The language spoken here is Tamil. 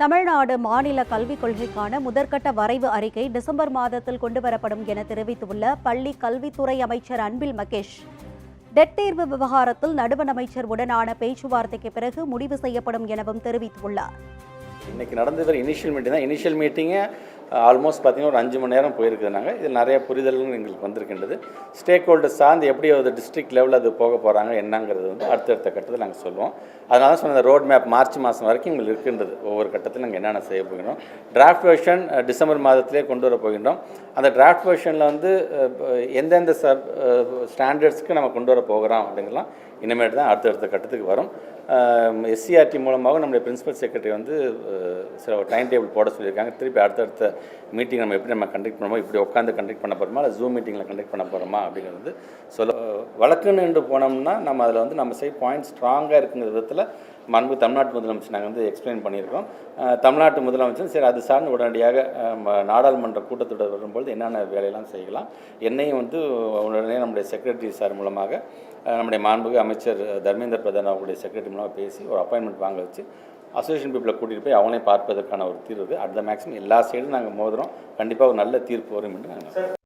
தமிழ்நாடு மாநில கல்விக் கொள்கைக்கான முதற்கட்ட வரைவு அறிக்கை டிசம்பர் மாதத்தில் கொண்டுவரப்படும் என தெரிவித்துள்ள பள்ளி கல்வித்துறை அமைச்சர் அன்பில் மகேஷ், டெட் தேர்வு விவகாரத்தில் நடுவண் அமைச்சர் உடனான பேச்சுவார்த்தைக்கு பிறகு முடிவு செய்யப்படும் எனவும் தெரிவித்துள்ளார். இன்றைக்கி நடந்தது இனிஷியல் மீட்டிங் தான். இனிஷியல் மீட்டிங்கே ஆல்மோஸ்ட் பார்த்திங்கன்னா ஒரு 5 மணி நேரம் போயிருக்குதுனாங்க. இதில் நிறைய புரிதல்கள் எங்களுக்கு வந்திருக்கின்றது. ஸ்டேக் ஹோல்டர்ஸ் சார்ந்து எப்படி ஒரு டிஸ்ட்ரிக்ட் லெவலில் அது போக போகிறாங்க என்னங்கிறது அடுத்தடுத்த கட்டத்தில் நாங்கள் சொல்லுவோம். அதனால தான் சொன்ன ரோட் மேப் மார்ச் மாதம் வரைக்கும் எங்களுக்கு இருக்கின்றது. ஒவ்வொரு கட்டத்தில் நாங்கள் என்னென்ன செய்ய போகிறோம். டிராஃப்ட் வெர்ஷன் டிசம்பர் மாதத்திலே கொண்டு வர போகின்றோம். அந்த டிராஃப்ட் வெர்ஷனில் எந்தெந்த ஸ்டாண்டர்ட்ஸ்க்கு நம்ம கொண்டு வர போகிறோம் அப்படிங்கலாம் இனிமேட்டு தான் அடுத்தடுத்த கட்டத்துக்கு வரும். SCRT மூலமாக நம்முடைய பிரின்சிபல் செக்ரட்டரி சில டைம் டேபிள் போட சொல்லியிருக்காங்க. திருப்பி அடுத்தடுத்த மீட்டிங் நம்ம எப்படி கண்டக்ட் பண்ணுமோ, இப்படி உட்காந்து கண்டக்ட் பண்ண போகிறோமா, இல்லை ஜூம் மீட்டிங்கில் கண்டக்ட் பண்ண போகிறோமா அப்படிங்கிறது வழக்குன்னு என்று போனோம்னா நம்ம அதில் நம்ம சைட் பாயிண்ட் ஸ்ட்ராங்காக இருக்குங்கிற விதத்தில் மாண்பு தமிழ்நாட்டு முதலமைச்சர் நாங்கள் எக்ஸ்பிளைன் பண்ணியிருக்கோம். தமிழ்நாட்டு முதலமைச்சர் சரி அது சார்ந்து உடனடியாக நாடாளுமன்ற கூட்டத்தொடர் வரும்பொழுது என்னென்ன வேலையெல்லாம் செய்யலாம், என்னையும் உடனே நம்முடைய செக்ரட்டரி சார் மூலமாக நம்முடைய மாண்புக்கு அமைச்சர் தர்மேந்திர பிரதான் அவர்களுடைய செக்ரட்டரி மூலமாக பேசி ஒரு அப்பாயின்மெண்ட் வாங்க வச்சு அசோசியேஷன் பீப்புளை கூட்டிகிட்டு போய் அவங்களே பார்ப்பதற்கான ஒரு தீர்வு. அட் த மேக்ஸிமம் எல்லா சைடும் நாங்கள் மோதுறோம். கண்டிப்பாக ஒரு நல்ல தீர்ப்பு வரும் என்று நாங்கள்